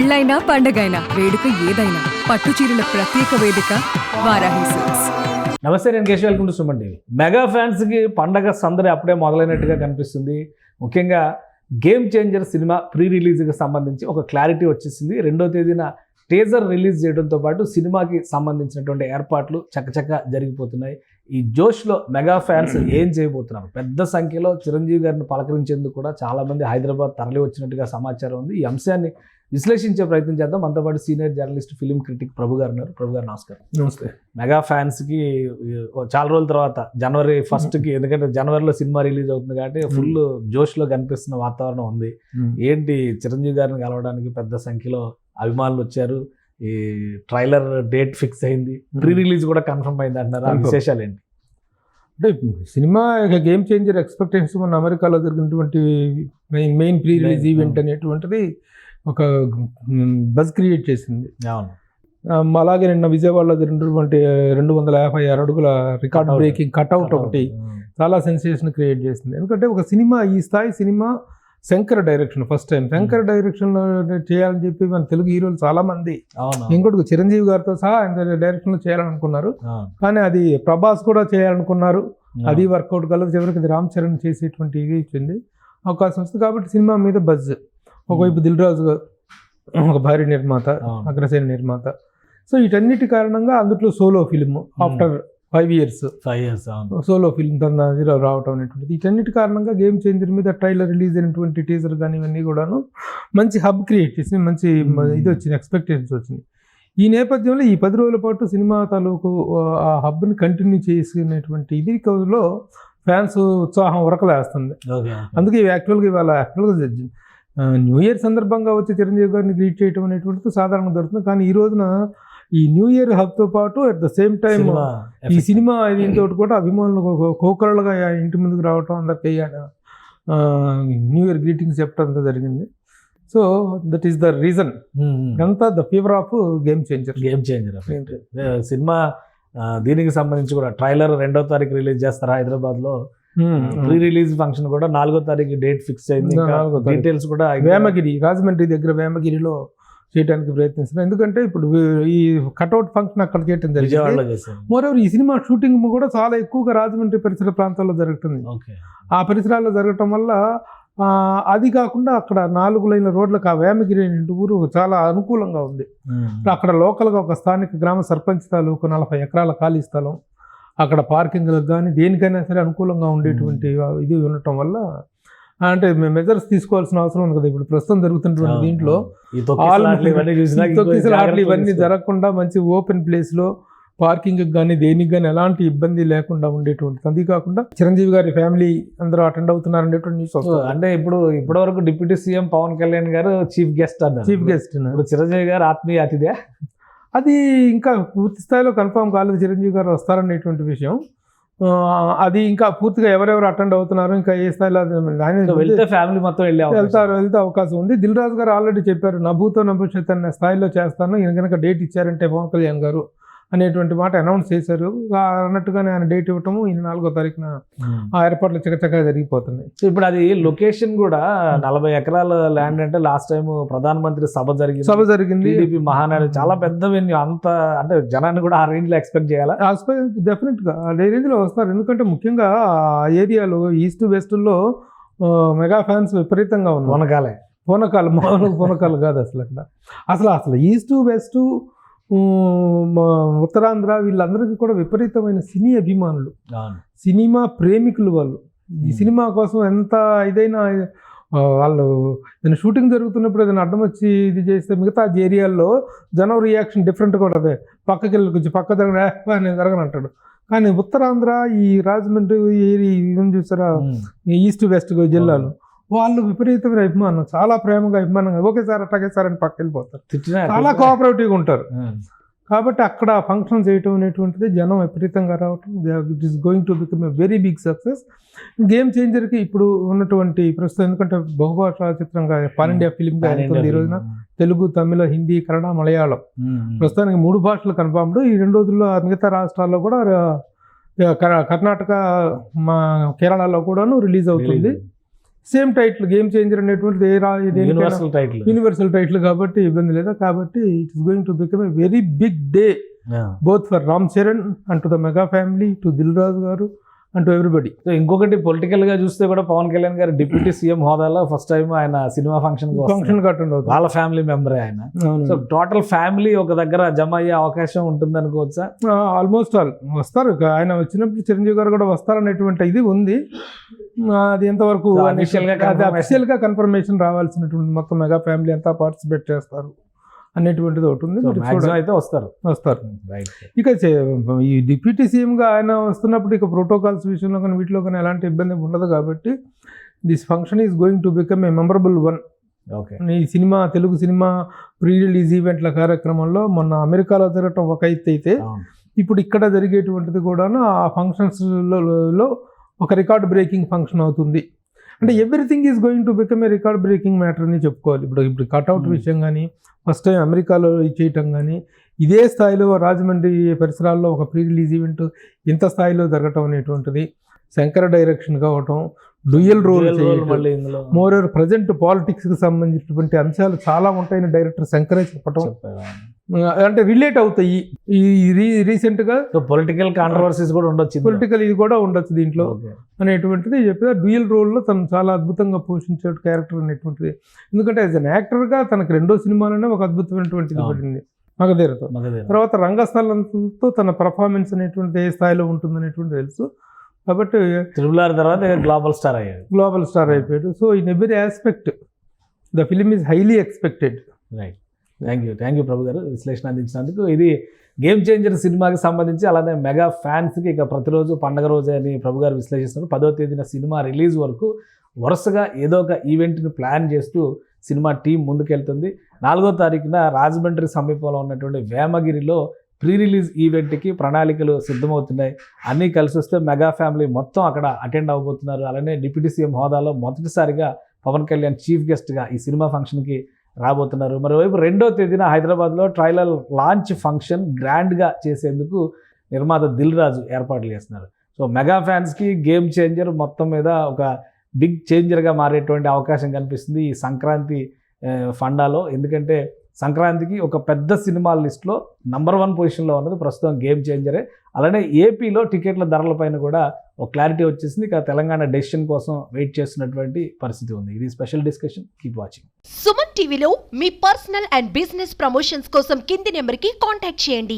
పెళ్ళైనా పండగైనా వేడుక ఏదైనా పట్టు చీరల ప్రత్యేక వేదిక వారాహి సిల్క్స్. నమస్తే, నేను Keshav. Welcome to Suman TV. Mega ఫ్యాన్స్కి పండగ సందడి అప్పుడే మొదలైనట్టుగా కనిపిస్తుంది. ముఖ్యంగా గేమ్ చేంజర్ సినిమా ప్రీ రిలీజ్కి సంబంధించి ఒక క్లారిటీ వచ్చేసింది. 2వ తేదీన టీజర్ రిలీజ్ చేయడంతో పాటు సినిమాకి సంబంధించినటువంటి ఏర్పాట్లు చక్కచక్క జరిగిపోతున్నాయి. ఈ జోష్లో మెగా ఫ్యాన్స్ ఏం చేయబోతున్నారు? పెద్ద సంఖ్యలో చిరంజీవి గారిని పలకరించేందుకు కూడా చాలామంది హైదరాబాద్ తరలి వచ్చినట్టుగా సమాచారం ఉంది. ఈ అంశాన్ని విశ్లేషించే ప్రయత్నం చేద్దాం. మనతో పాటు సీనియర్ జర్నలిస్ట్, ఫిలిం క్రిటిక్ ప్రభు గారు ఉన్నారు. ప్రభు గారు నమస్కారం. నమస్తే. మెగా ఫ్యాన్స్కి చాలా రోజుల తర్వాత జనవరి 1st, ఎందుకంటే జనవరిలో సినిమా రిలీజ్ అవుతుంది కాబట్టి ఫుల్ జోష్లో కనిపిస్తున్న వాతావరణం ఉంది. ఏంటి, చిరంజీవి గారిని కలవడానికి పెద్ద సంఖ్యలో అభిమానులు వచ్చారు. ఈ ట్రైలర్ డేట్ ఫిక్స్ అయింది, ప్రీ రిలీజ్ కూడా కన్ఫర్మ్ అయింది అంటున్నారు. ఆ విశేషాలు ఏంటి? అంటే సినిమా గేమ్ చేంజర్ ఎక్స్పెక్టేషన్స్ మన అమెరికాలో జరిగినటువంటి మెయిన్ ప్రీ రిలీజ్ ఈవెంట్ అనేటువంటిది ఒక బజ్ క్రియేట్ చేసింది. అవును. అలాగే నిన్న విజయవాడలో జరిగినటువంటి 256 అడుగుల రికార్డ్ బ్రేకింగ్ కట్అవుట్ ఒకటి చాలా సెన్సేషన్ క్రియేట్ చేసింది. ఎందుకంటే ఒక సినిమా, ఈ స్థాయి cinema Shankar direction, first time Shankar డైరెక్షన్లో చేయాలని చెప్పి మన తెలుగు హీరోలు చాలా మంది, ఇంకోటి చిరంజీవి గారితో సహా ఆయన డైరెక్షన్లో చేయాలనుకున్నారు. కానీ అది ప్రభాస్ కూడా చేయాలనుకున్నారు. అది వర్కౌట్ కలదు. చివరికి రామ్ చరణ్ చేసేటువంటి ఇది ఇచ్చింది అవకాశం వస్తుంది. కాబట్టి సినిమా మీద బజ్. ఒకవైపు దిల్ రాజు గారు ఒక భారీ నిర్మాత, అగ్రసేన నిర్మాత. సో వీటన్నిటి కారణంగా అందులో solo film after 5 years solo film తన రావటం అనేటువంటిది, వీటన్నిటి కారణంగా గేమ్ చేంజర్ మీద ట్రైలర్ రిలీజ్ అయినటువంటి టీజర్ కానీ ఇవన్నీ కూడాను మంచి హబ్ క్రియేట్ చేసి మంచి ఇది వచ్చింది, ఎక్స్పెక్టేషన్స్ వచ్చింది. ఈ నేపథ్యంలో ఈ 10 రోజుల పాటు సినిమా తాలూకు ఆ హబ్ని కంటిన్యూ చేసుకునేటువంటి ఇది లో ఫ్యాన్స్ ఉత్సాహం ఉరకలేస్తుంది. అందుకే యాక్చువల్గా ఇవాళ న్యూ ఇయర్ సందర్భంగా వచ్చి చిరంజీవి గారిని గ్రీట్ చేయడం అనేటువంటిది సాధారణంగా జరుగుతుంది. కానీ ఈ రోజున ఈ న్యూ ఇయర్ హబ్తో పాటు అట్ ద సేమ్ టైం ఈ సినిమా దీంతో కూడా అభిమానులు కోకరలుగా ఇంటి ముందుకు రావటం, అందరికీ న్యూ ఇయర్ గ్రీటింగ్స్ చెప్పడం అంతా జరిగింది. So that is the reason, అంతా the fever of game changer. Cinema దీనికి సంబంధించి కూడా ట్రైలర్ 2వ తారీఖు రిలీజ్ చేస్తారు హైదరాబాద్లో. ప్రీ రిలీజ్ ఫంక్షన్ కూడా 4వ తారీఖు డేట్ ఫిక్స్ అయింది. డీటెయిల్స్ కూడా వేమగిరి, రాజమండ్రి దగ్గర వేమగిరిలో చేయడానికి ప్రయత్నిస్తున్నారు. ఎందుకంటే ఇప్పుడు ఈ కట్అవుట్ ఫంక్షన్ అక్కడ చేయడం జరిగింది. మరోవర్ ఈ సినిమా షూటింగ్ కూడా చాలా ఎక్కువగా రాజమండ్రి పరిసర ప్రాంతాల్లో జరుగుతుంది. ఆ పరిసరాల్లో జరగటం వల్ల అది కాకుండా అక్కడ 4 లైన్ల రోడ్లకు ఆ వేమగిరి ఊరు చాలా అనుకూలంగా ఉంది. అక్కడ లోకల్గా ఒక స్థానిక గ్రామ సర్పంచ్ తాలూకు 40 ఎకరాల ఖాళీ స్థలం, అక్కడ పార్కింగ్లకు కానీ దేనికైనా సరే అనుకూలంగా ఉండేటువంటి ఇది ఉండటం వల్ల అంటే మెజర్స్ తీసుకోవాల్సిన అవసరం ఉంది కదా. ఇప్పుడు ప్రస్తుతం జరుగుతున్నటువంటి దీంట్లో ఇవన్నీ జరగకుండా మంచి ఓపెన్ ప్లేస్లో పార్కింగ్ కానీ దేనికి కానీ ఎలాంటి ఇబ్బంది లేకుండా ఉండేటువంటిది. అది కాకుండా చిరంజీవి గారి ఫ్యామిలీ అందరూ అటెండ్ అవుతున్నారు అనేటువంటి న్యూస్ వస్తుంది. అంటే ఇప్పటివరకు డిప్యూటీ సీఎం పవన్ కళ్యాణ్ గారు చీఫ్ గెస్ట్ అన్నారు. ఇప్పుడు చిరంజీవి గారు ఆత్మీయ అతిథే. అది ఇంకా పూర్తి స్థాయిలో కన్ఫర్మ్ కాలేదు చిరంజీవి గారు వస్తారనేటువంటి విషయం. అది ఇంకా పూర్తిగా ఎవరెవరు అటెండ్ అవుతున్నారు, ఇంకా ఏ స్థాయిలో వెళ్తే ఫ్యామిలీ మొత్తం వెళ్తే అవకాశం ఉంది. దిల్ రాజు గారు ఆల్రెడీ చెప్పారు, నభూతో నభవిష్యత్ అనే స్థాయిలో చేస్తాను, ఈయన కనుక డేట్ ఇచ్చారంటే పవన్ కళ్యాణ్ గారు అనేటువంటి మాట అనౌన్స్ చేశారు. అన్నట్టుగానే ఆయన డేట్ ఇవ్వటము, ఈయన 4వ తారీఖున ఆ ఏర్పాట్లు చక్కచక్కగా జరిగిపోతున్నాయి. ఇప్పుడు అది లొకేషన్ కూడా 40 ఎకరాల ల్యాండ్. అంటే లాస్ట్ టైం ప్రధానమంత్రి సభ జరిగింది, టీడీపీ మహానాడు, చాలా పెద్ద వెన్యూ. అంత అంటే జనాన్ని కూడా ఆ రేంజ్లో ఎక్స్పెక్ట్ చేయాలి. డెఫినెట్గా అదే రేంజ్లో వస్తారు. ఎందుకంటే ముఖ్యంగా ఆ ఏరియాలో ఈస్ట్ వెస్ట్లో మెగా ఫ్యాన్స్ విపరీతంగా ఉన్నాయి. పూనకాలు కాదు అసలు ఈస్ట్ వెస్ట్ ఉత్తరాంధ్ర వీళ్ళందరికీ కూడా విపరీతమైన సినీ అభిమానులు, సినిమా ప్రేమికులు. వాళ్ళు ఈ సినిమా కోసం ఎంత ఇదైనా వాళ్ళు ఏదైనా షూటింగ్ జరుగుతున్నప్పుడు ఏదైనా అడ్డం వచ్చి ఇది చేస్తే మిగతా ఏరియాల్లో జనం రియాక్షన్ డిఫరెంట్గా ఉంటుంది. పక్కకి వెళ్ళి కొంచెం పక్క జరగనంటాడు. కానీ ఉత్తరాంధ్ర ఈ రాజమండ్రి ఏరియా చూసారా, ఈస్ట్ వెస్ట్ జిల్లాలో వాళ్ళు విపరీతమైన అభిమానం, చాలా ప్రేమగా అభిమానంగా ఒకేసారి అట్లాగేసారి అని పక్క వెళ్ళిపోతారు. చాలా కోఆపరేటివ్గా ఉంటారు. కాబట్టి అక్కడ ఫంక్షన్ చేయటం అనేటువంటిది జనం విపరీతంగా రావటం, it is going to become a very big success. Game చేంజర్కి ఇప్పుడు ఉన్నటువంటి ప్రస్తుతం, ఎందుకంటే బహుభాషా చిత్రంగా పాన్ ఇండియా ఫిలింగా ఉంటుంది ఈ రోజున. తెలుగు, తమిళ, హిందీ, కన్నడ, మలయాళం ప్రస్తుతానికి 3 భాషలు కన్ఫర్మ్డ్. ఈ 2 రోజుల్లో మిగతా రాష్ట్రాల్లో కూడా, కర్ణాటక, కేరళలో కూడాను రిలీజ్ అవుతుంది. సేమ్ టైటిల్ గేమ్ చేంజర్ అనేటువంటిది యూనివర్సల్ టైటిల్. యూనివర్సల్ టైటిల్ కాబట్టి ఇబ్బంది లేదా. కాబట్టి it is going to become a very big day both for Ram Charan and to the mega family, to Dil Raju garu and to everybody. So ఇంకొకటి పొలిటికల్ గా చూస్తే కూడా పవన్ కళ్యాణ్ గారు డిప్యూటీ సీఎం హోదాలో ఫస్ట్ టైం ఆయన సినిమా ఫంక్షన్ అటెండ్ అవుతుంది. వాళ్ళ ఫ్యామిలీ మెంబరే ఆయన. సో టోటల్ ఫ్యామిలీ ఒక దగ్గర జమ అయ్యే అవకాశం ఉంటుంది అనుకోవచ్చా? ఆల్మోస్ట్ ఆల్ వస్తారు. ఆయన వచ్చినప్పుడు చిరంజీవి గారు కూడా వస్తారనేటువంటి ఇది ఉంది. అది ఎంతవరకు అఫీషియల్ గా కన్ఫర్మేషన్ రావాల్సినటువంటి మొత్తం మెగా ఫ్యామిలీ అంతా పార్టిసిపేట్ చేస్తారు అనేటువంటిది ఒకటి ఉంది. అయితే వస్తారు. ఇక ఈ డిప్యూటీ సీఎంగా ఆయన వస్తున్నప్పుడు ఇక ప్రోటోకాల్స్ విషయంలో కానీ వీటిలో కానీ ఎలాంటి ఇబ్బంది ఉండదు. కాబట్టి this function is going to become a memorable one. ఈ cinema Telugu cinema pre release ఈవెంట్ల కార్యక్రమంలో మొన్న అమెరికాలో జరగటం ఒక అయితే ఇప్పుడు ఇక్కడ జరిగేటువంటిది కూడాను ఆ ఫంక్షన్స్లో ఒక రికార్డ్ బ్రేకింగ్ ఫంక్షన్ అవుతుంది. అంటే everything is going to become A record breaking matter అని చెప్పుకోవాలి. ఇప్పుడు కట్అవుట్ విషయం కానీ ఫస్ట్ టైం అమెరికాలో చేయటం కానీ ఇదే స్థాయిలో రాజమండ్రి పరిసరాల్లో ఒక ప్రీ రిలీజ్ ఈవెంట్ ఇంత స్థాయిలో జరగటం అనేటువంటిది, శంకర డైరెక్షన్ కావటం, డ్యూయల్ రోల్ మోర్ ప్రజెంట్ పాలిటిక్స్కి సంబంధించినటువంటి అంశాలు చాలా ఉంటాయని డైరెక్టర్ శంకరే చెప్పటం, అంటే రిలేట్ అవుతాయి. ఈ రీసెంట్గా పొలిటికల్ కాంట్రవర్సీస్ కూడా ఉండొచ్చు, పొలిటికల్ ఇది కూడా ఉండొచ్చు దీంట్లో అనేటువంటిది చెప్పి డ్యూయల్ రోల్లో తను చాలా అద్భుతంగా పోషించే క్యారెక్టర్ అనేటువంటిది. ఎందుకంటే యాజ్ అన్ యాక్టర్గా తనకు 2వ సినిమాలోనే ఒక అద్భుతమైనటువంటిది పడింది మగధీరతో. తర్వాత రంగస్థలంతో తన పర్ఫార్మెన్స్ అనేటువంటిది ఏ స్థాయిలో ఉంటుంది అనేటువంటి తెలుసు. కాబట్టి RRR తర్వాత గ్లోబల్ స్టార్ అయిపోయాడు. So in every aspect the film is highly expected. Right. Thank you Prabhu garu విశ్లేషణ అందించినందుకు. ఇది గేమ్ చేంజర్ సినిమాకి సంబంధించి, అలానే మెగా ఫ్యాన్స్కి ఇక ప్రతిరోజు పండగ రోజే అని ప్రభు గారు విశ్లేషిస్తున్నారు. 10వ తేదీన సినిమా రిలీజ్ వరకు వరుసగా ఏదో ఒక ఈవెంట్ని ప్లాన్ చేస్తూ సినిమా టీం ముందుకెళ్తుంది. 4వ తారీఖున రాజమండ్రి సమీపంలో ఉన్నటువంటి వేమగిరిలో ప్రీ రిలీజ్ ఈవెంట్కి ప్రణాళికలు సిద్ధమవుతున్నాయి. అన్నీ కలిసి వస్తే మెగా ఫ్యామిలీ మొత్తం అక్కడ అటెండ్ అవ్వబోతున్నారు. అలానే డిప్యూటీ సీఎం హోదాలో మొదటిసారిగా పవన్ కళ్యాణ్ చీఫ్ గెస్ట్గా ఈ సినిమా ఫంక్షన్కి రాబోతున్నారు. మరోవైపు 2వ తేదీన హైదరాబాద్లో ట్రైలర్ లాంచ్ ఫంక్షన్ గ్రాండ్గా చేసేందుకు నిర్మాత దిల్ రాజు ఏర్పాట్లు చేస్తున్నారు. సో మెగా ఫ్యాన్స్కి గేమ్ చేంజర్ మొత్తం మీద ఒక బిగ్ చేంజర్గా మారేటువంటి అవకాశం కనిపిస్తుంది ఈ సంక్రాంతి ఫండాలో. ఎందుకంటే సంక్రాంతికి ఒక పెద్ద సినిమా లిస్ట్లో నంబర్ 1 పొజిషన్లో ఉన్నది ప్రస్తుతం గేమ్ చేంజరే. అలానే ఏపీలో టికెట్ల ధరలపైన కూడా ఒక క్లారిటీ వచ్చేసింది. ఇక తెలంగాణ డెసిషన్ కోసం వెయిట్ చేస్తున్నటువంటి పరిస్థితి ఉంది. ఇది special discussion. Keep watching. Suman టీవీలో మీ పర్సనల్ అండ్ బిజినెస్ ప్రమోషన్స్ కోసం కింది నెంబర్కి కాంటాక్ట్ చేయండి.